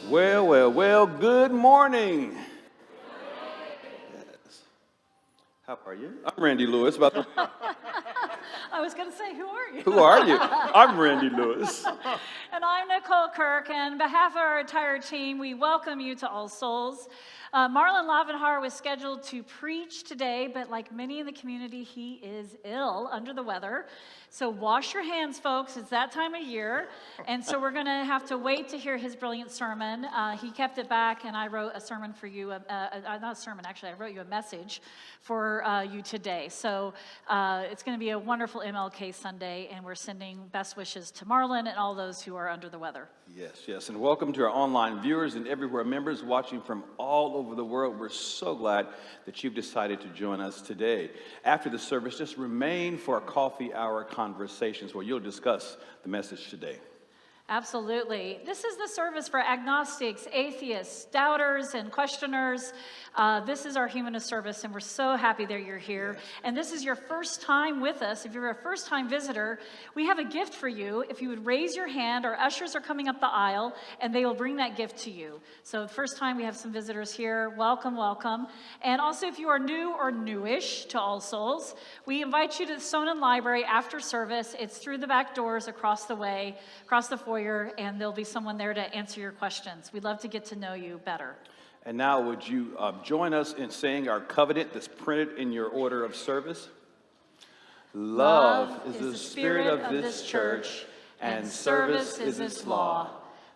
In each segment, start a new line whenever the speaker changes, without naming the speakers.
Well, good morning. Yes. How are you? I'm Randy Lewis.
I was going to say, who are you?
Who are you? I'm Randy Lewis.
And I'm Nicole Kirk, and on behalf of our entire team, we welcome you to All Souls. Marlon Lavenhar was scheduled to preach today, but like many in the community, he is ill, under the weather. So wash your hands, folks. It's that time of year. And so we're going to have to wait to hear his brilliant sermon. He kept it back, and I wrote a sermon for you. Not a sermon, actually. I wrote you a message for you today. So it's going to be a wonderful MLK Sunday, and we're sending best wishes to Marlon and all those who are under the weather.
Yes, and welcome to our online viewers and everywhere members watching from all over the world. We're so glad that you've decided to join us today. After the service, just remain for a coffee hour conversations where you'll discuss the message today.
Absolutely. This is the service for agnostics, atheists, doubters, and questioners. This is our humanist service, and we're so happy that you're here. Yes. And this is your first time with us. If you're a first-time visitor, we have a gift for you. If you would raise your hand, our ushers are coming up the aisle, and they will bring that gift to you. So first time we have some visitors here. Welcome, welcome. And also, if you are new or newish to All Souls, we invite you to the Sonnen Library after service. It's through the back doors across the way, across the foyer, and there'll be someone there to answer your questions. We'd love to get to know you better.
And now would you join us in saying our covenant that's printed in your order of service? Love is the spirit of this church, and service is its law.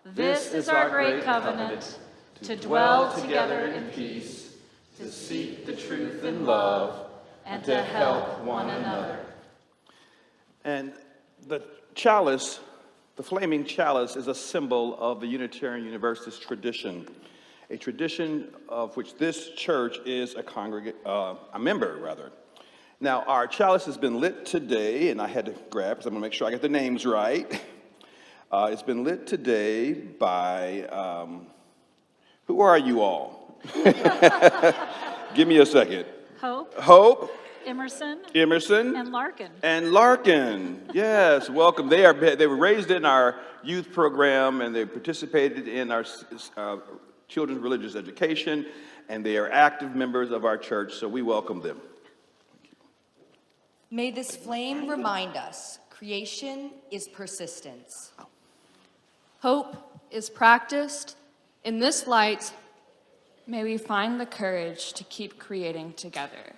This is our great covenant, to dwell together in peace, to seek the truth in love, and to help one another. And the chalice, the flaming chalice, is a symbol of the Unitarian Universalist tradition, a tradition of which this church is a member. Now, our chalice has been lit today, and I had to grab, because I'm going to make sure I get the names right. It's been lit today by, who are you all? Give me a second. Hope.
Emerson.
And
Larkin.
Yes, welcome. They were raised in our youth program, and they participated in our children's religious education, and they are active members of our church, so we welcome them.
May this flame remind us, creation is persistence.
Hope is practiced. In this light, may we find the courage to keep creating together.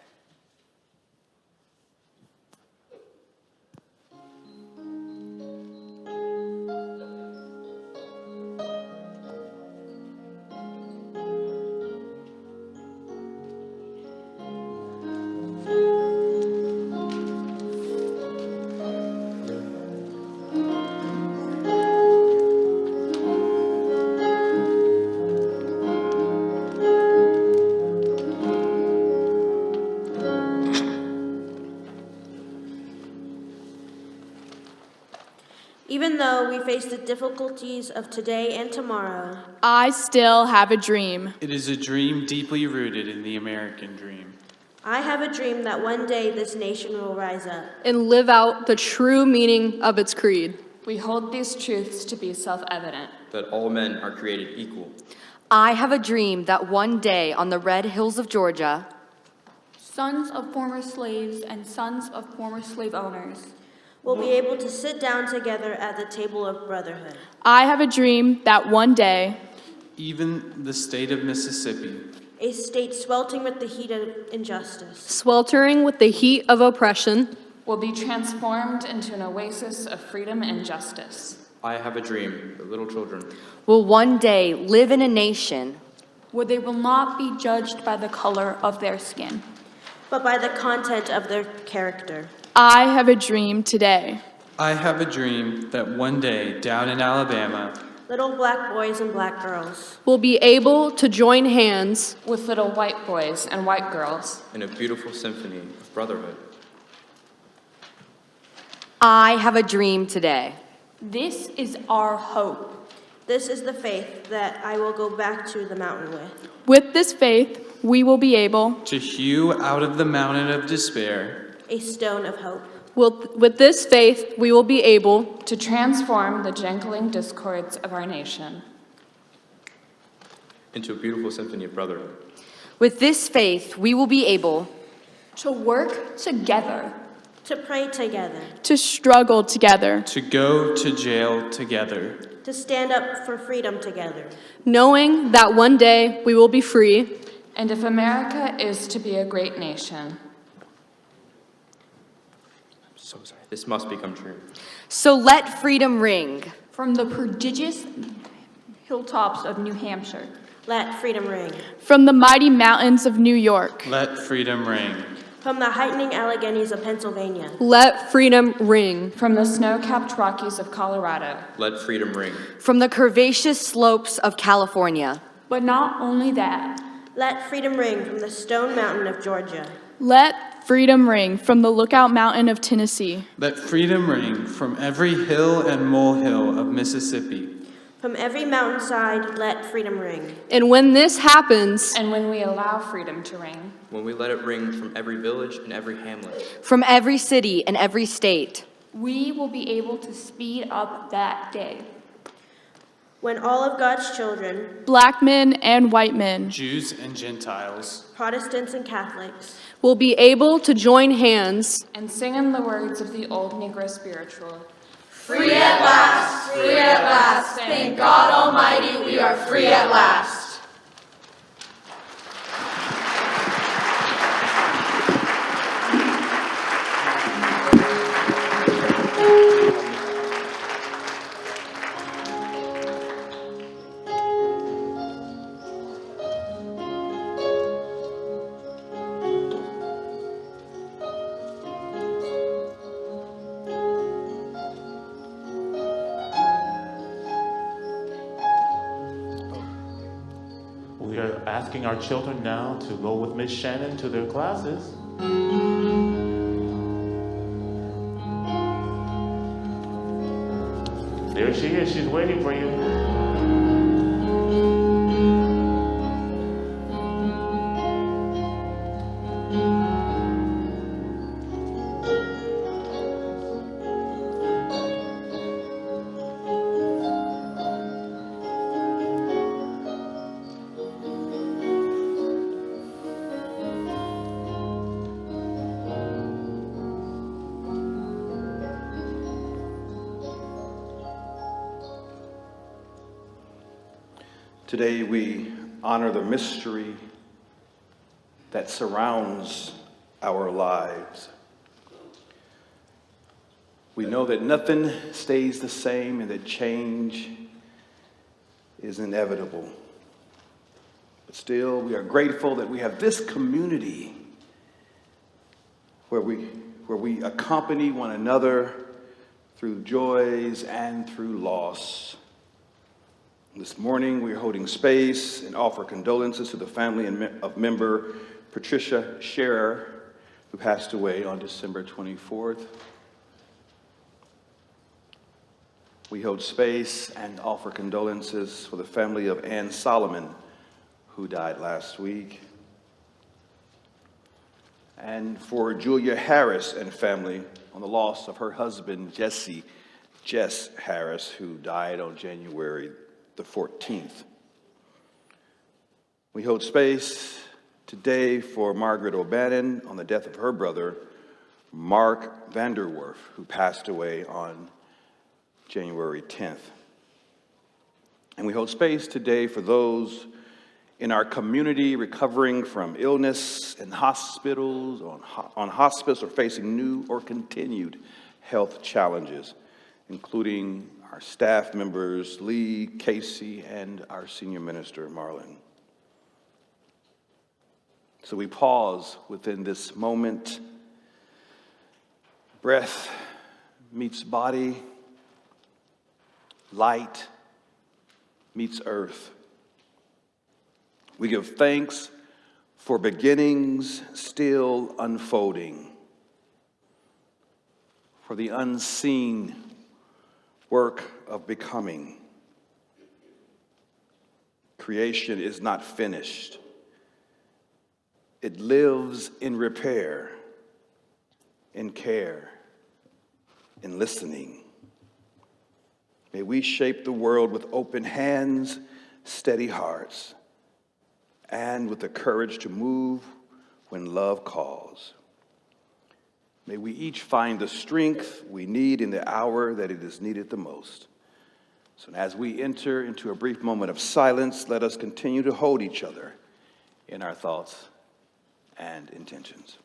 Even though we face the difficulties of today and tomorrow,
I still have a dream.
It is a dream deeply rooted in the American dream.
I have a dream that one day this nation will rise up
And live out the true meaning of its creed.
We hold these truths to be self-evident.
That all men are created equal.
I have a dream that one day on the red hills of Georgia,
Sons of former slaves and sons of former slave owners
will be able to sit down together at the table of brotherhood.
I have a dream that one day,
Even the state of Mississippi,
A state sweltering with the heat of injustice,
sweltering with the heat of oppression,
will be transformed into an oasis of freedom and justice.
I have a dream that little children
will one day live in a nation
where they will not be judged by the color of their skin,
but by the content of their character.
I have a dream today.
I have a dream that one day down in Alabama,
Little black boys and black girls
will be able to join hands
with little white boys and white girls
in a beautiful symphony of brotherhood.
I have a dream today.
This is our hope.
This is the faith that I will go back to the mountain with.
With this faith, we will be able
to hew out of the mountain of despair
a stone of hope.
With this faith, we will be able
to transform the jangling discords of our nation.
into a beautiful symphony of brotherhood.
With this faith, we will be able
to work together,
to pray together,
to struggle together,
to go to jail together,
to stand up for freedom together,
knowing that one day we will be free.
And if America is to be a great nation,
So sorry. This must become true.
So let freedom ring.
from the prodigious hilltops of New Hampshire,
let freedom ring.
From the mighty mountains of New York,
let freedom ring.
From the heightening Alleghenies of Pennsylvania,
let freedom ring.
from the snow-capped Rockies of Colorado,
Let freedom ring.
From the curvaceous slopes of California,
but not only that,
let freedom ring from the Stone Mountain of Georgia,
Let freedom ring from the Lookout Mountain of Tennessee,
Let freedom ring from every hill and molehill of Mississippi.
from every mountainside, let freedom ring.
and when this happens,
and when we allow freedom to ring,
When we let it ring from every village and every hamlet.
from every city and every state,
we will be able to speed up that day.
When all of God's children,
black men and white men,
Jews and Gentiles,
Protestants and Catholics,
will be able to join hands
and sing in the words of the old Negro spiritual.
Free at last, free at last. Thank God Almighty, we are free at last.
We are asking our children now to go with Miss Shannon to their classes. There she is, she's waiting for you.
Today we honor the mystery that surrounds our lives. We know that nothing stays the same and that change is inevitable. But still, we are grateful that we have this community where we accompany one another through joys and through loss. This morning, we are holding space and offer condolences to the family of member Patricia Scherer, who passed away on December 24th. We hold space and offer condolences for the family of Ann Solomon, who died last week, and for Julia Harris and family on the loss of her husband, Jess Harris, who died on January the 14th. We hold space today for Margaret O'Bannon on the death of her brother, Mark Vanderwerf, who passed away on January 10th. And we hold space today for those in our community recovering from illness in hospitals, on hospice, or facing new or continued health challenges, including our staff members, Lee, Casey, and our senior minister, Marlon. So we pause within this moment. Breath meets body. Light meets earth. We give thanks for beginnings still unfolding, for the unseen work of becoming. Creation is not finished. It lives in repair, in care, in listening. May we shape the world with open hands, steady hearts, and with the courage to move when love calls. May we each find the strength we need in the hour that it is needed the most. So as we enter into a brief moment of silence, let us continue to hold each other in our thoughts and intentions.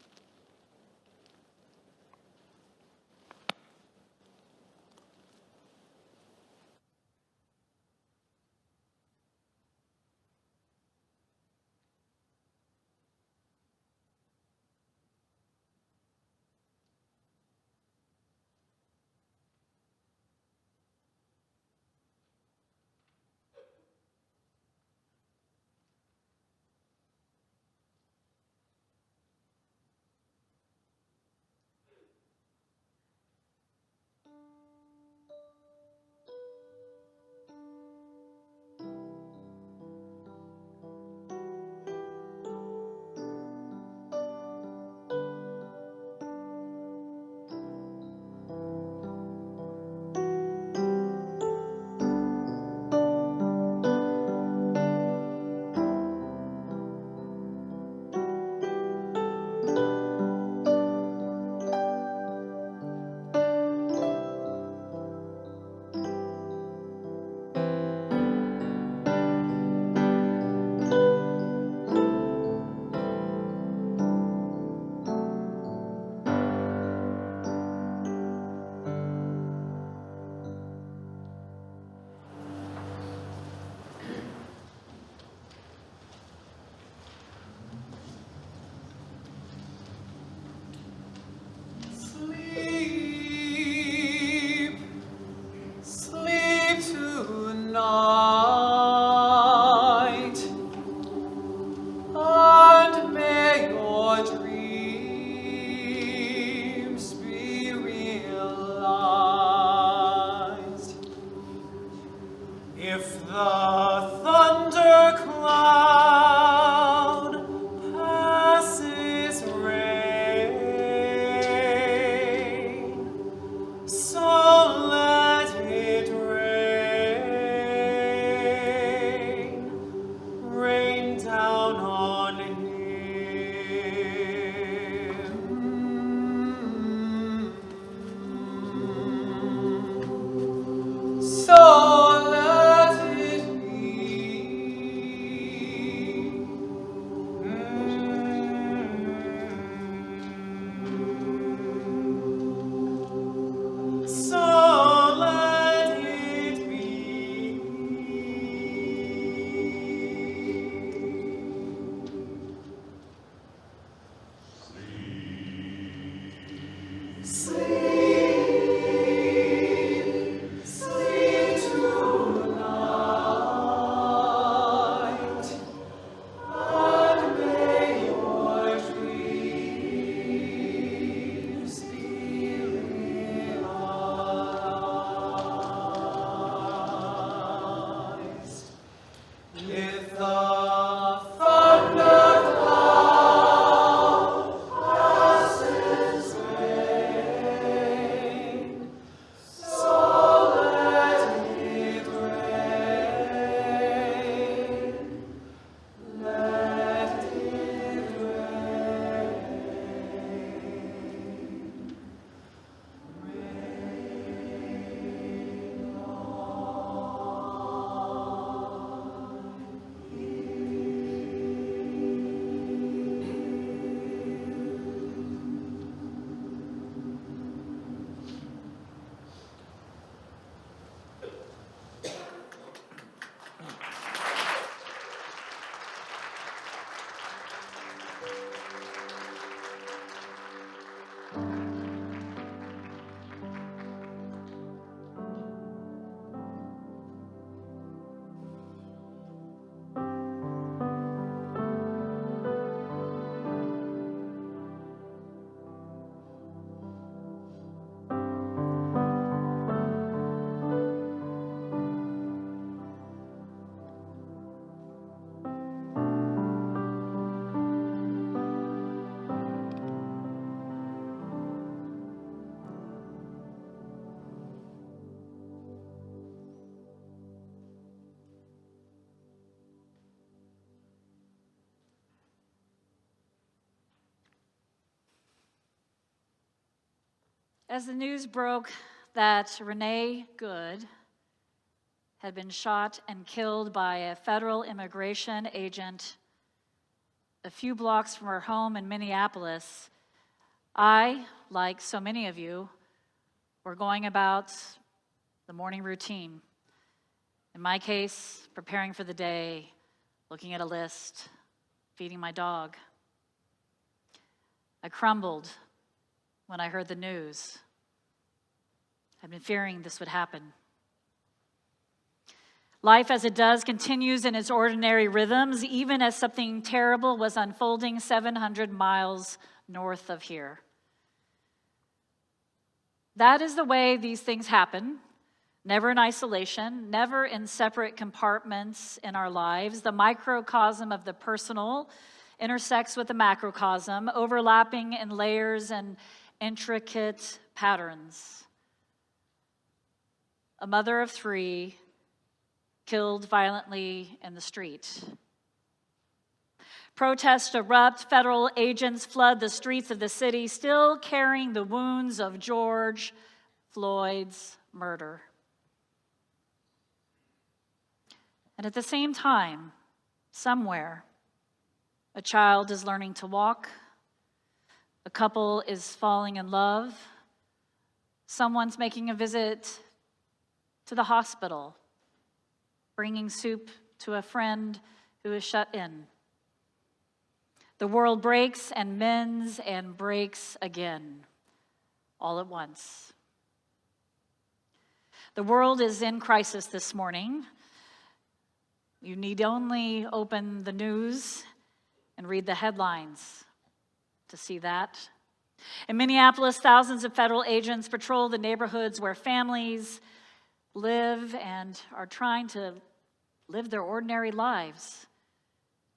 So let it be.
As the news broke that Renee Good had been shot and killed by a federal immigration agent a few blocks from her home in Minneapolis, I, like so many of you, were going about the morning routine. In my case, preparing for the day, looking at a list, feeding my dog. I crumbled when I heard the news. I'd been fearing this would happen. Life as it does continues in its ordinary rhythms, even as something terrible was unfolding 700 miles north of here. That is the way these things happen, never in isolation, never in separate compartments in our lives. The microcosm of the personal intersects with the macrocosm, overlapping in layers and intricate patterns. A mother of 3 killed violently in the street. Protests erupt, federal agents flood the streets of the city, still carrying the wounds of George Floyd's murder. And at the same time, somewhere, a child is learning to walk, a couple is falling in love, someone's making a visit to the hospital, bringing soup to a friend who is shut in. The world breaks and mends and breaks again, all at once. The world is in crisis this morning. You need only open the news and read the headlines to see that. In Minneapolis, thousands of federal agents patrol the neighborhoods where families live and are trying to live their ordinary lives.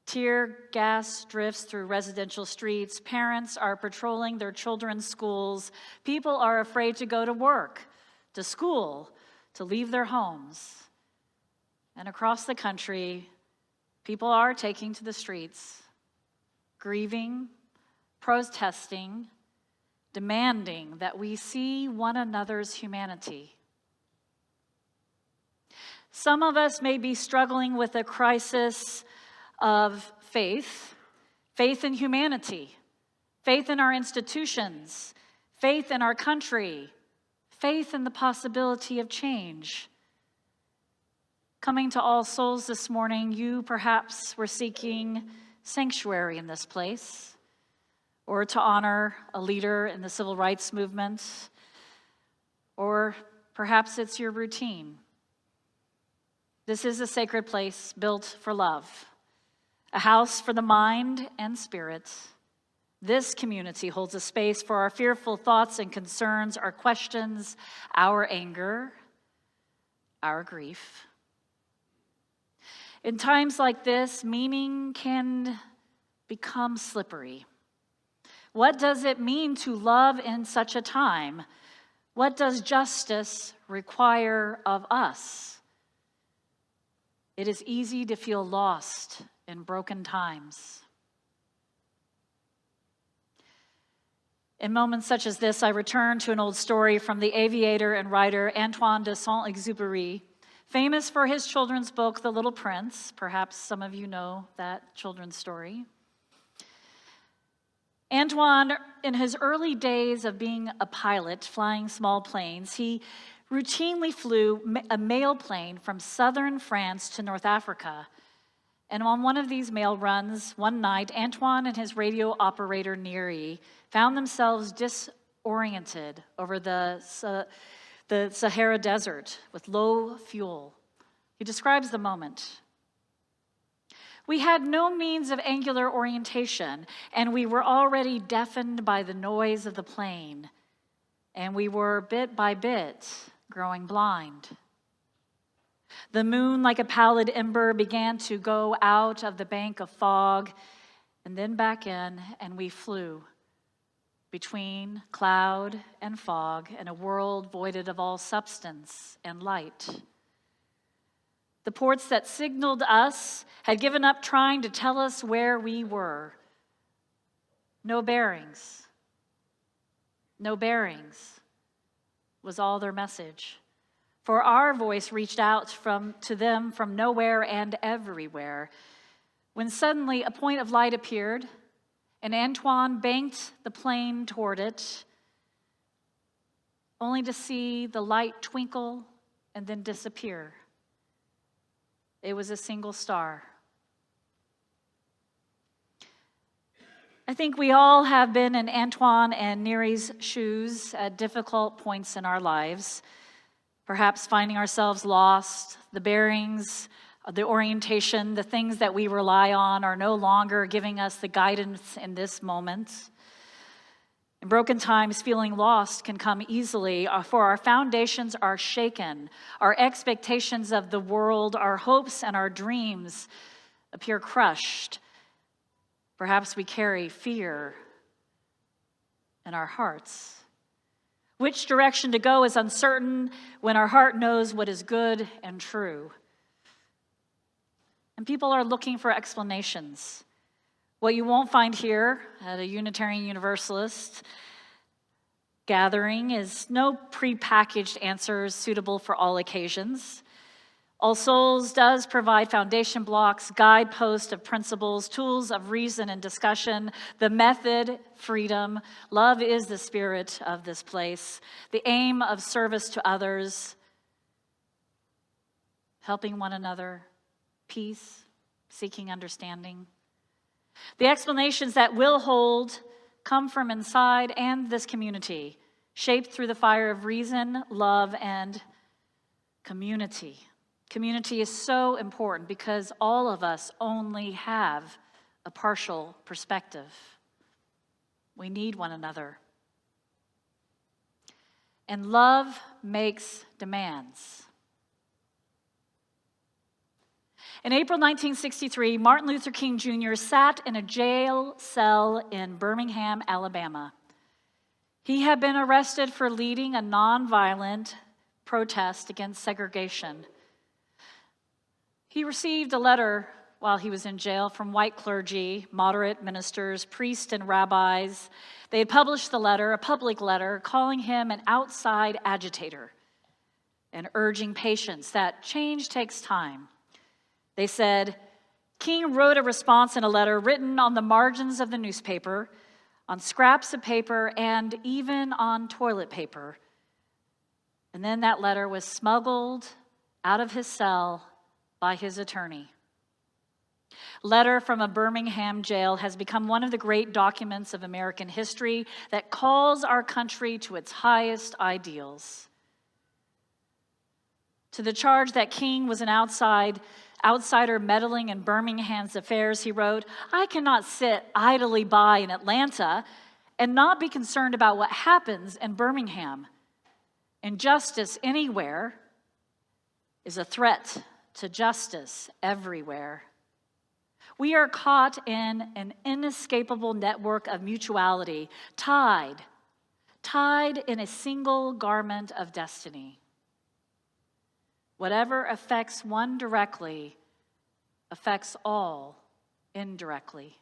Tear gas drifts through residential streets. Parents are patrolling their children's schools. People are afraid to go to work, to school, to leave their homes. And across the country, people are taking to the streets, grieving, protesting, demanding that we see one another's humanity. Some of us may be struggling with a crisis of faith, faith in humanity, faith in our institutions, faith in our country, faith in the possibility of change. Coming to All Souls this morning, you perhaps were seeking sanctuary in this place, or to honor a leader in the civil rights movement, or perhaps it's your routine. This is a sacred place built for love, a house for the mind and spirit. This community holds a space for our fearful thoughts and concerns, our questions, our anger, our grief. In times like this, meaning can become slippery. What does it mean to love in such a time? What does justice require of us? It is easy to feel lost in broken times. In moments such as this, I return to an old story from the aviator and writer Antoine de Saint-Exupéry, famous for his children's book, The Little Prince. Perhaps some of you know that children's story. Antoine, in his early days of being a pilot, flying small planes, he routinely flew a mail plane from southern France to North Africa. And on one of these mail runs, one night, Antoine and his radio operator, Neri, found themselves disoriented over the Sahara Desert with low fuel. He describes the moment. We had no means of angular orientation, and we were already deafened by the noise of the plane, and we were bit by bit growing blind. The moon, like a pallid ember, began to go out of the bank of fog and then back in, and we flew between cloud and fog in a world voided of all substance and light. The ports that signaled us had given up trying to tell us where we were. No bearings. No bearings. was all their message. For our voice reached out to them from nowhere and everywhere. When suddenly a point of light appeared, and Antoine banked the plane toward it, only to see the light twinkle and then disappear. It was a single star. I think we all have been in Antoine and Neri's shoes at difficult points in our lives, perhaps finding ourselves lost, the bearings, the orientation, the things that we rely on are no longer giving us the guidance in this moment. In broken times, feeling lost can come easily, for our foundations are shaken. Our expectations of the world, our hopes and our dreams appear crushed. Perhaps we carry fear in our hearts. Which direction to go is uncertain when our heart knows what is good and true. And people are looking for explanations. What you won't find here at a Unitarian Universalist gathering is no prepackaged answers suitable for all occasions. All Souls does provide foundation blocks, guideposts of principles, tools of reason and discussion, the method, freedom. Love is the spirit of this place, the aim of service to others, helping one another, peace, seeking understanding. The explanations that will hold come from inside and this community, shaped through the fire of reason, love, and community. Community is so important because all of us only have a partial perspective. We need one another. And love makes demands. In April 1963, Martin Luther King Jr. sat in a jail cell in Birmingham, Alabama. He had been arrested for leading a nonviolent protest against segregation. He received a letter while he was in jail from white clergy, moderate ministers, priests, and rabbis. They had published the letter, a public letter, calling him an outside agitator and urging patience, that change takes time. They said, King wrote a response in a letter written on the margins of the newspaper, on scraps of paper, and even on toilet paper. And then that letter was smuggled out of his cell by his attorney. Letter from a Birmingham jail has become one of the great documents of American history that calls our country to its highest ideals. To the charge that King was an outsider meddling in Birmingham's affairs, he wrote, I cannot sit idly by in Atlanta and not be concerned about what happens in Birmingham. Injustice anywhere is a threat to justice everywhere. We are caught in an inescapable network of mutuality, tied in a single garment of destiny. Whatever affects one directly affects all indirectly.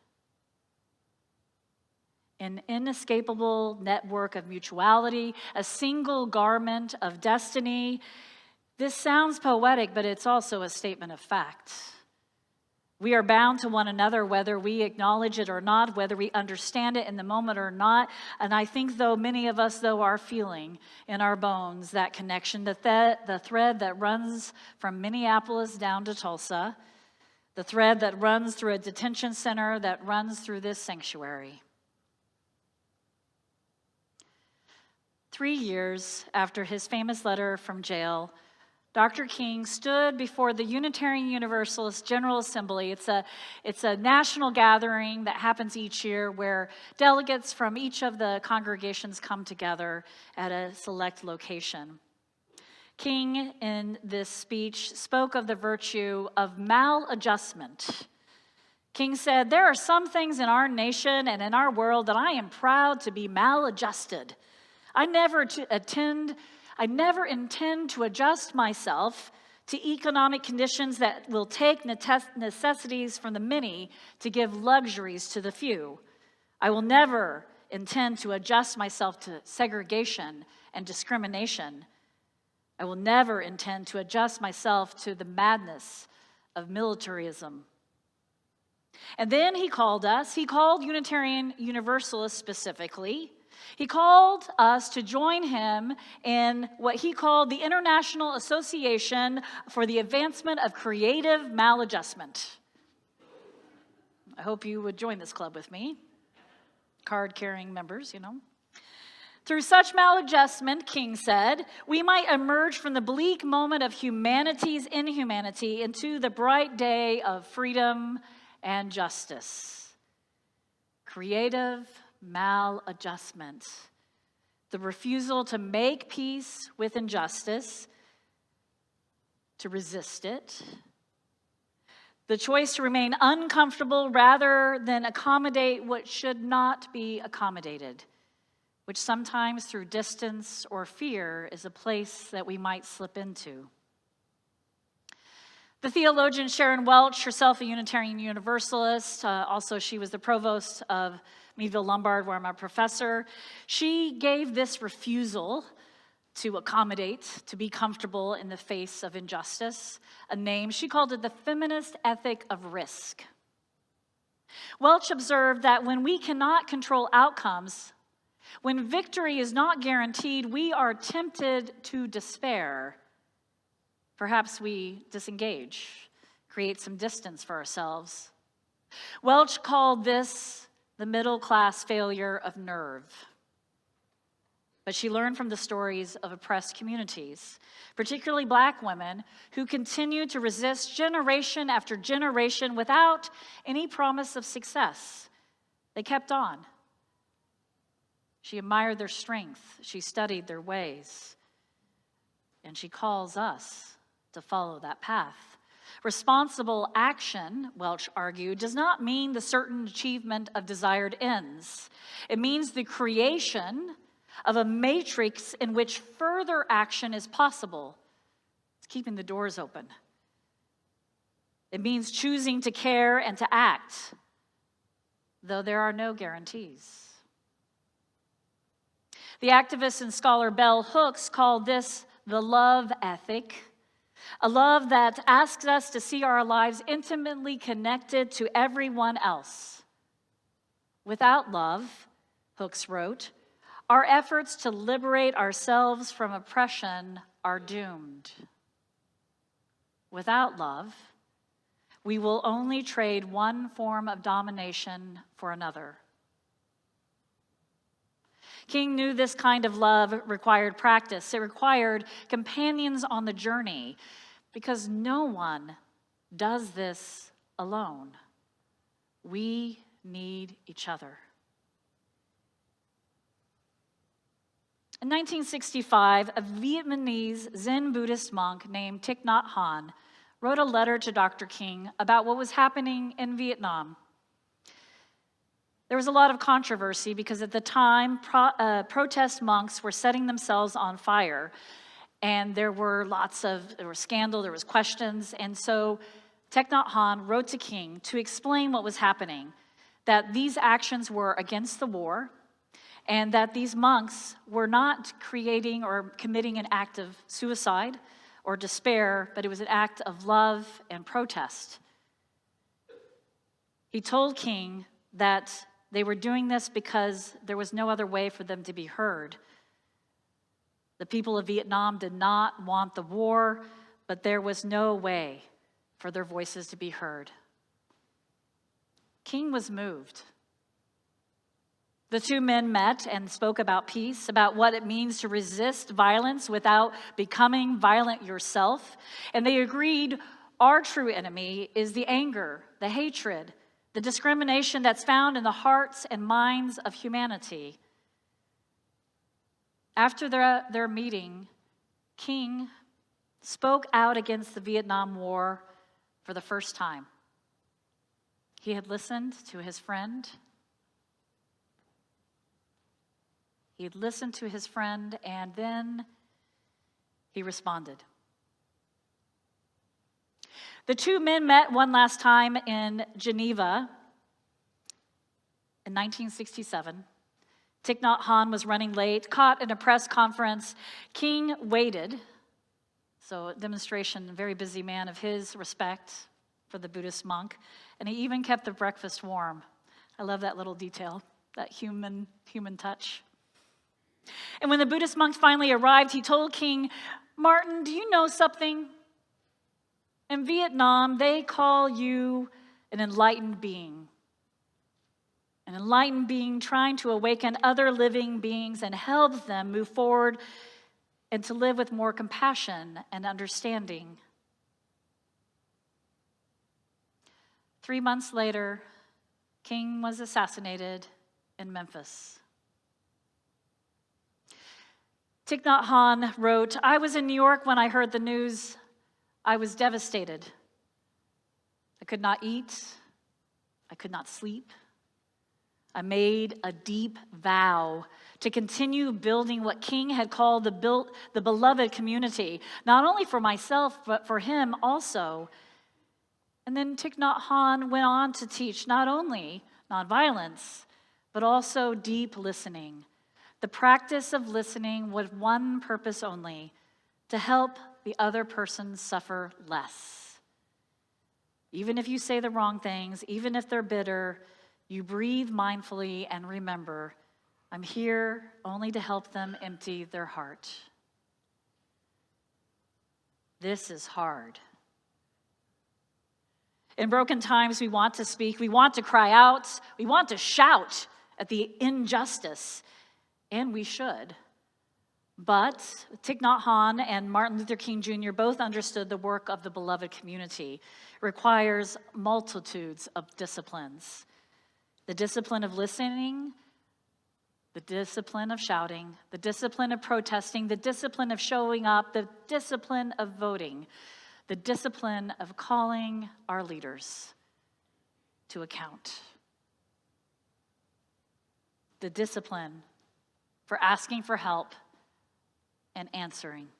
An inescapable network of mutuality, a single garment of destiny. This sounds poetic, but it's also a statement of fact. We are bound to one another, whether we acknowledge it or not, whether we understand it in the moment or not. And I think, though, many of us, are feeling in our bones that connection, the thread that runs from Minneapolis down to Tulsa, the thread that runs through a detention center, that runs through this sanctuary. 3 years after his famous letter from jail, Dr. King stood before the Unitarian Universalist General Assembly. It's a national gathering that happens each year where delegates from each of the congregations come together at a select location. King, in this speech, spoke of the virtue of maladjustment. King said, there are some things in our nation and in our world that I am proud to be maladjusted. I never intend to adjust myself to economic conditions that will take necessities from the many to give luxuries to the few. I will never intend to adjust myself to segregation and discrimination. I will never intend to adjust myself to the madness of militarism. And then he called Unitarian Universalists specifically, he called us to join him in what he called the International Association for the Advancement of Creative Maladjustment. I hope you would join this club with me, card-carrying members, you know. Through such maladjustment, King said, we might emerge from the bleak moment of humanity's inhumanity into the bright day of freedom and justice. Creative maladjustment, the refusal to make peace with injustice, to resist it, the choice to remain uncomfortable rather than accommodate what should not be accommodated, which sometimes through distance or fear is a place that we might slip into. The theologian Sharon Welch, herself a Unitarian Universalist, also she was the provost of Meadville Lombard, where I'm a professor, she gave this refusal to accommodate, to be comfortable in the face of injustice, a name. She called it the feminist ethic of risk. Welch observed that when we cannot control outcomes, when victory is not guaranteed, we are tempted to despair. Perhaps we disengage, create some distance for ourselves. Welch called this the middle-class failure of nerve. But she learned from the stories of oppressed communities, particularly Black women, who continued to resist generation after generation without any promise of success. They kept on. She admired their strength. She studied their ways. And she calls us to follow that path. Responsible action, Welch argued, does not mean the certain achievement of desired ends. It means the creation of a matrix in which further action is possible. It's keeping the doors open. It means choosing to care and to act, though there are no guarantees. The activist and scholar Bell Hooks called this the love ethic, a love that asks us to see our lives intimately connected to everyone else. Without love, Hooks wrote, our efforts to liberate ourselves from oppression are doomed. Without love, we will only trade one form of domination for another. King knew this kind of love required practice. It required companions on the journey, because no one does this alone. We need each other. In 1965, a Vietnamese Zen Buddhist monk named Thich Nhat Hanh wrote a letter to Dr. King about what was happening in Vietnam. There was a lot of controversy because at the time, protest monks were setting themselves on fire, and there was scandal, there was questions, and so Thich Nhat Hanh wrote to King to explain what was happening, that these actions were against the war, and that these monks were not creating or committing an act of suicide or despair, but it was an act of love and protest. He told King that they were doing this because there was no other way for them to be heard. The people of Vietnam did not want the war, but there was no way for their voices to be heard. King was moved. The two men met and spoke about peace, about what it means to resist violence without becoming violent yourself. And they agreed our true enemy is the anger, the hatred, the discrimination that's found in the hearts and minds of humanity. After their meeting, King spoke out against the Vietnam War for the first time. He had listened to his friend. He had listened to his friend, and then he responded. The two men met one last time in Geneva in 1967, Thich Nhat Hanh was running late, caught in a press conference. King waited. So a demonstration, a very busy man of his respect for the Buddhist monk. And he even kept the breakfast warm. I love that little detail, that human touch. And when the Buddhist monk finally arrived, he told King, "Martin, do you know something? In Vietnam, they call you an enlightened being. An enlightened being trying to awaken other living beings and help them move forward and to live with more compassion and understanding." 3 months later, King was assassinated in Memphis. Thich Nhat Hanh wrote, "I was in New York when I heard the news. I was devastated. I could not eat. I could not sleep. I made a deep vow to continue building what King had called the beloved community, not only for myself, but for him also." And then Thich Nhat Hanh went on to teach not only nonviolence, but also deep listening, the practice of listening with one purpose only, to help the other person suffer less. Even if you say the wrong things, even if they're bitter, you breathe mindfully and remember, I'm here only to help them empty their heart. This is hard. In broken times, we want to speak, we want to cry out, we want to shout at the injustice, and we should. But Thich Nhat Hanh and Martin Luther King Jr. both understood the work of the beloved community requires multitudes of disciplines. The discipline of listening, the discipline of shouting, the discipline of protesting, the discipline of showing up, the discipline of voting, the discipline of calling our leaders to account. The discipline for asking for help and answering.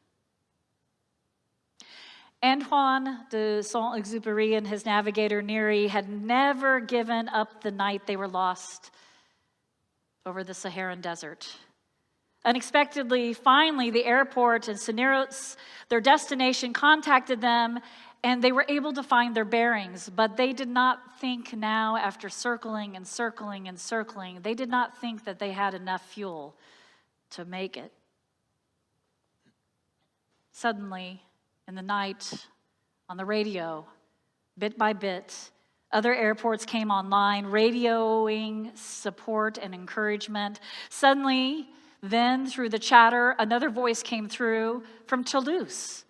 Antoine de Saint-Exupéry and his navigator Neri had never given up the night they were lost over the Saharan desert. Unexpectedly, finally, the airport and Cisneros, their destination, contacted them, and they were able to find their bearings. But they did not think now, after circling and circling and circling, they did not think that they had enough fuel to make it. Suddenly, in the night, on the radio, bit by bit, other airports came online, radioing support and encouragement. Suddenly, then, through the chatter, another voice came through from Toulouse,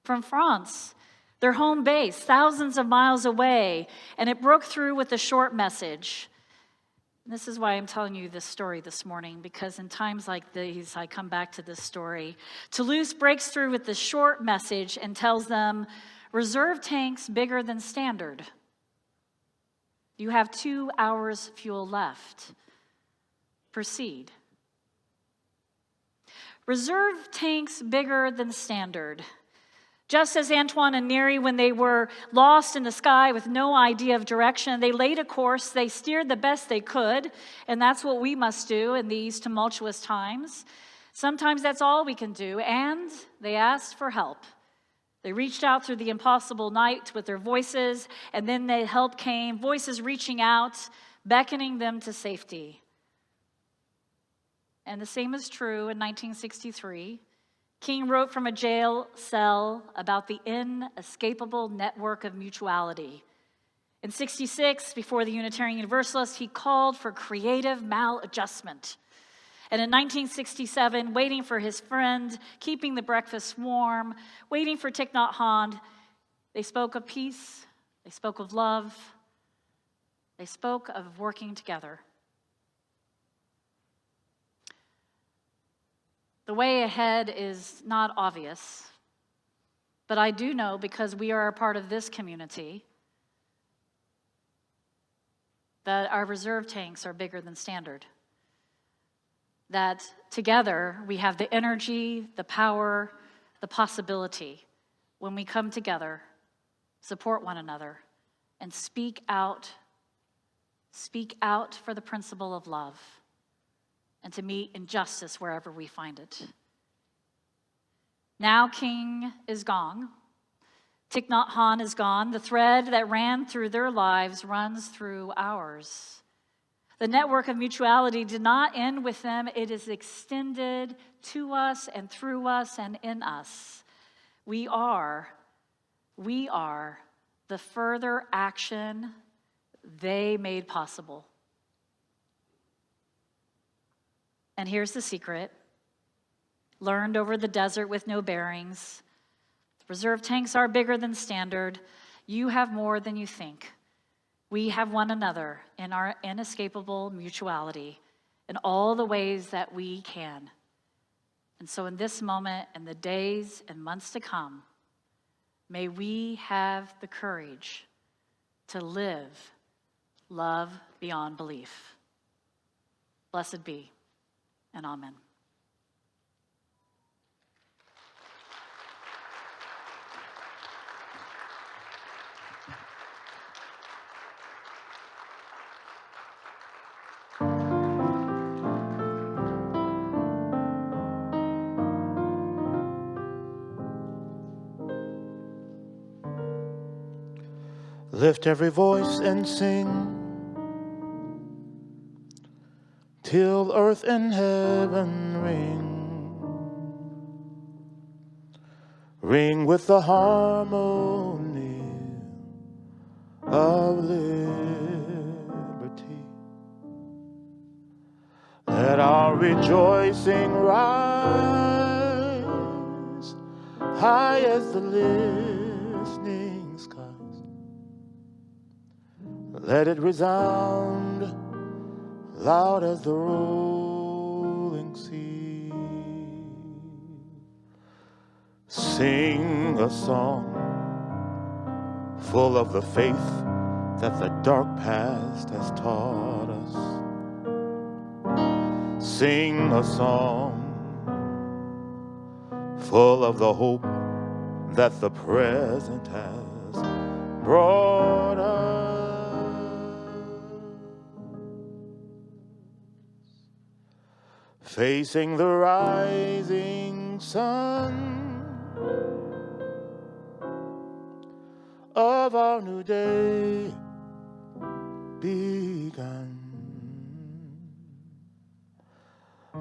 from France, their home base, thousands of miles away, and it broke through with a short message. This is why I'm telling you this story this morning, because in times like these, I come back to this story. Toulouse breaks through with this short message and tells them, reserve tanks bigger than standard. You have 2 hours fuel left. Proceed. Reserve tanks bigger than standard. Just as Antoine and Neri, when they were lost in the sky with no idea of direction, they laid a course, they steered the best they could, and that's what we must do in these tumultuous times. Sometimes that's all we can do, and they asked for help. They reached out through the impossible night with their voices, and then the help came, voices reaching out, beckoning them to safety. And the same is true in 1963. King wrote from a jail cell about the inescapable network of mutuality. In 1966, before the Unitarian Universalists, he called for creative maladjustment. And in 1967, waiting for his friend, keeping the breakfast warm, waiting for Thich Nhat Hanh, they spoke of peace, they spoke of love, they spoke of working together. The way ahead is not obvious, but I do know, because we are a part of this community, that our reserve tanks are bigger than standard. That together we have the energy, the power, the possibility, when we come together, support one another, and speak out for the principle of love. and to meet injustice wherever we find it. Now King is gone. Thich Nhat Hanh is gone. The thread that ran through their lives runs through ours. The network of mutuality did not end with them. It is extended to us and through us and in us. We are the further action they made possible. And here's the secret. Learned over the desert with no bearings. Reserve tanks are bigger than standard. You have more than you think. We have one another in our inescapable mutuality in all the ways that we can. And so in this moment and the days and months to come, may we have the courage to live love beyond belief. Blessed be, and amen.
Lift every voice and sing, till earth and heaven ring. Ring with the harmony of liberty. Let our rejoicing rise high as the listening skies. Let it resound loud as the rolling sea. Sing a song full of the faith that the dark past has taught us. Sing a song full of the hope that the present has brought us. Facing the rising sun of our new day begun.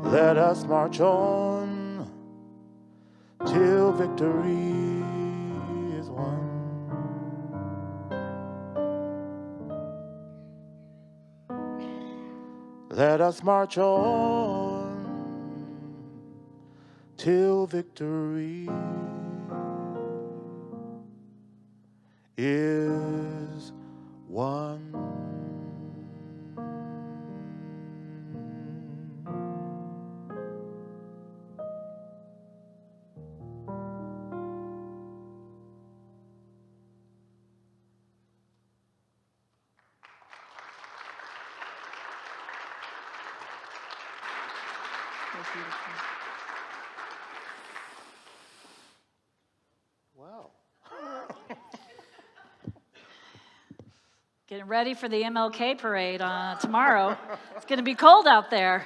Let us march on till victory is won. Let us march on till victory is won. Wow.
Getting ready for the MLK parade tomorrow. It's going to be cold out there.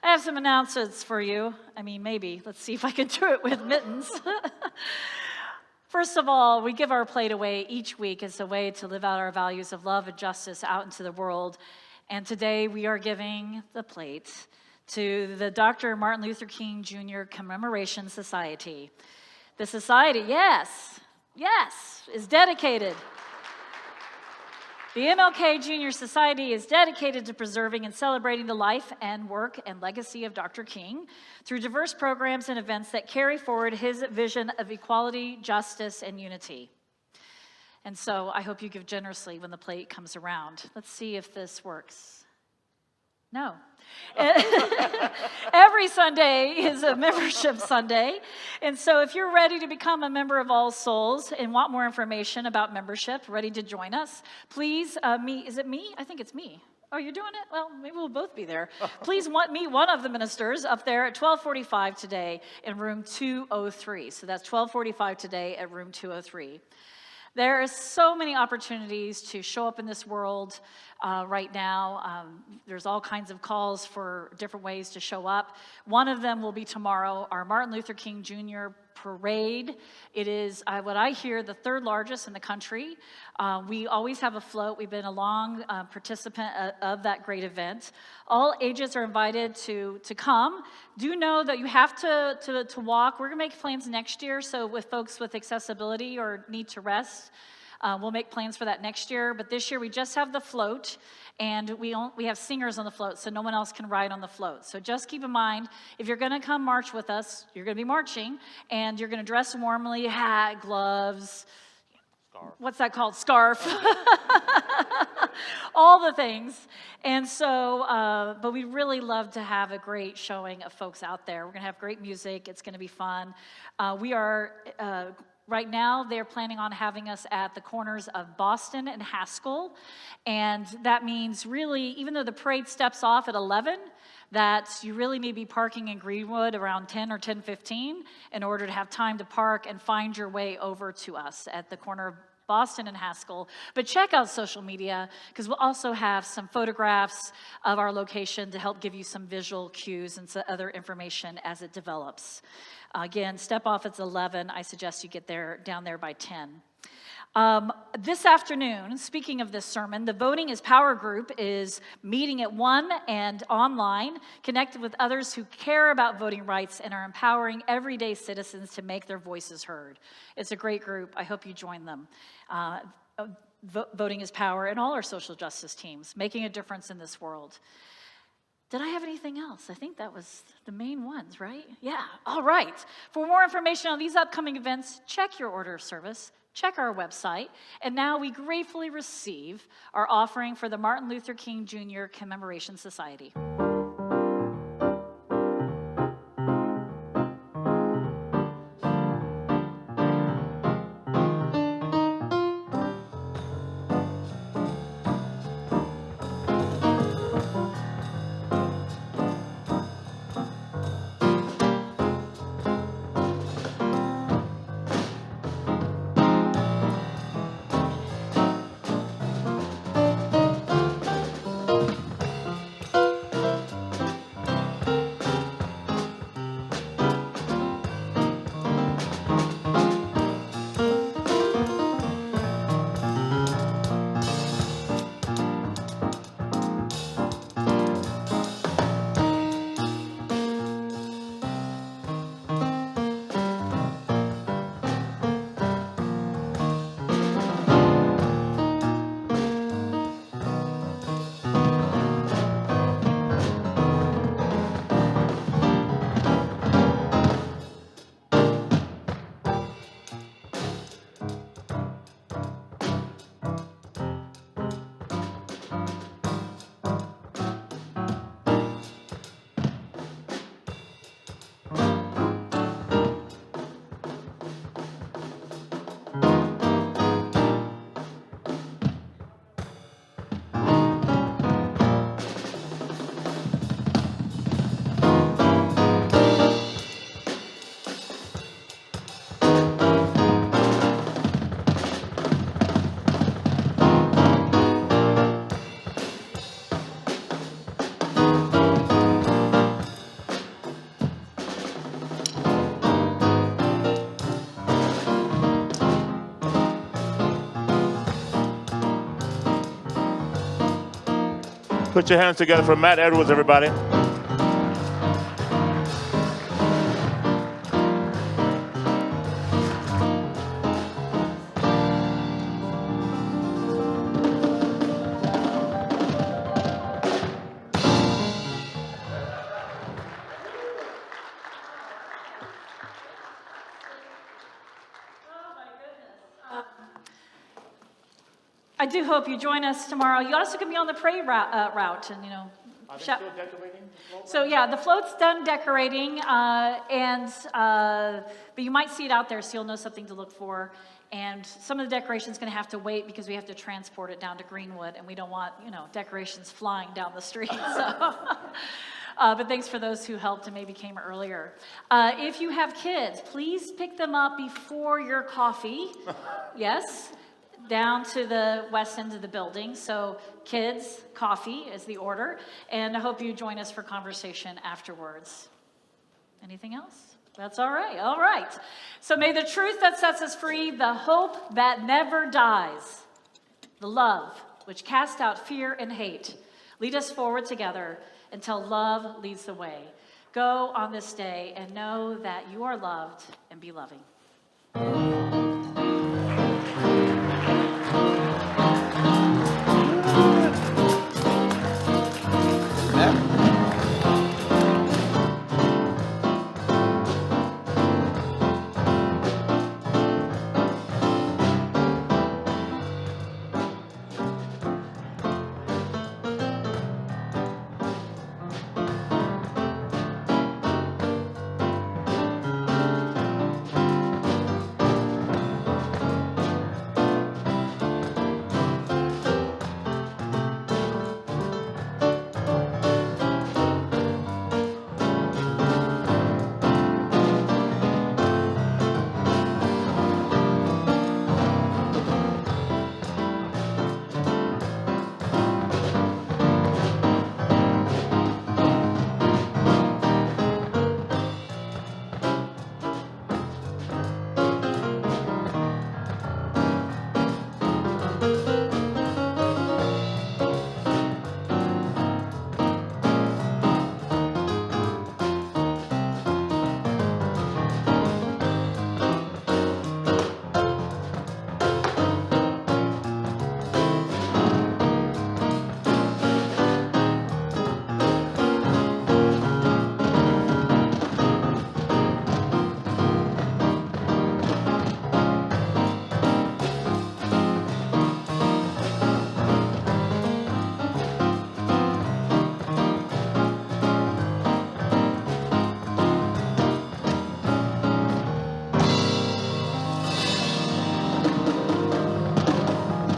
I have some announcements for you. I mean, maybe. Let's see if I can do it with mittens. First of all, we give our plate away each week as a way to live out our values of love and justice out into the world. And today we are giving the plate to the Dr. Martin Luther King Jr. Commemoration Society. The society, yes, is dedicated. The MLK Jr. Society is dedicated to preserving and celebrating the life and work and legacy of Dr. King through diverse programs and events that carry forward his vision of equality, justice, and unity. And so I hope you give generously when the plate comes around. Let's see if this works. No. Every Sunday is a membership Sunday. And so if you're ready to become a member of All Souls and want more information about membership, ready to join us, please is it me? I think it's me. Oh, you're doing it? Well, maybe we'll both be there. Please meet one of the ministers up there at 12:45 today in room 203. So that's 12:45 today at room 203. There are so many opportunities to show up in this world right now. There's all kinds of calls for different ways to show up. One of them will be tomorrow, our Martin Luther King Jr. parade. It is, what I hear, the third largest in the country. We always have a float. We've been a long participant of that great event. All ages are invited to come. Do know that you have to walk. We're going to make plans next year, so with folks with accessibility or need to rest, we'll make plans for that next year. But this year we just have the float, and we have singers on the float, so no one else can ride on the float. So just keep in mind, if you're going to come march with us, you're going to be marching, and you're going to dress warmly, hat, gloves, what's that called? Scarf. All the things. And so, but we really love to have a great showing of folks out there. We're going to have great music. It's going to be fun. We are, right now, they're planning on having us at the corners of Boston and Haskell. And that means really, even though the parade steps off at 11, that you really may be parking in Greenwood around 10 or 10:15 in order to have time to park and find your way over to us at the corner of Boston and Haskell. But check out social media, because we'll also have some photographs of our location to help give you some visual cues and some other information as it develops. Again, step off at 11. I suggest you get down there by 10. This afternoon, speaking of this sermon, the Voting is Power group is meeting at 1 and online, connected with others who care about voting rights and are empowering everyday citizens to make their voices heard. It's a great group. I hope you join them. Voting is Power and all our social justice teams, making a difference in this world. Did I have anything else? I think that was the main ones, right? Yeah, all right. For more information on these upcoming events, check your order of service. Check our website. And now we gratefully receive our offering for the Martin Luther King Jr. Commemoration Society.
Put your hands together for Matt Edwards, everybody.
I do hope you join us tomorrow. You also can be on the parade route and,
Are they still decorating the float?
So yeah, the float's done decorating, but you might see it out there, so you'll know something to look for. And some of the decoration's going to have to wait because we have to transport it down to Greenwood, and we don't want decorations flying down the street. So. But thanks for those who helped and maybe came earlier. If you have kids, please pick them up before your coffee. Yes. down to the west end of the building. So kids, coffee is the order, and I hope you join us for conversation afterwards. Anything else? That's all right. All right. So may the truth that sets us free, the hope that never dies, the love which casts out fear and hate, lead us forward together until love leads the way. Go on this day and know that you are loved and be loving.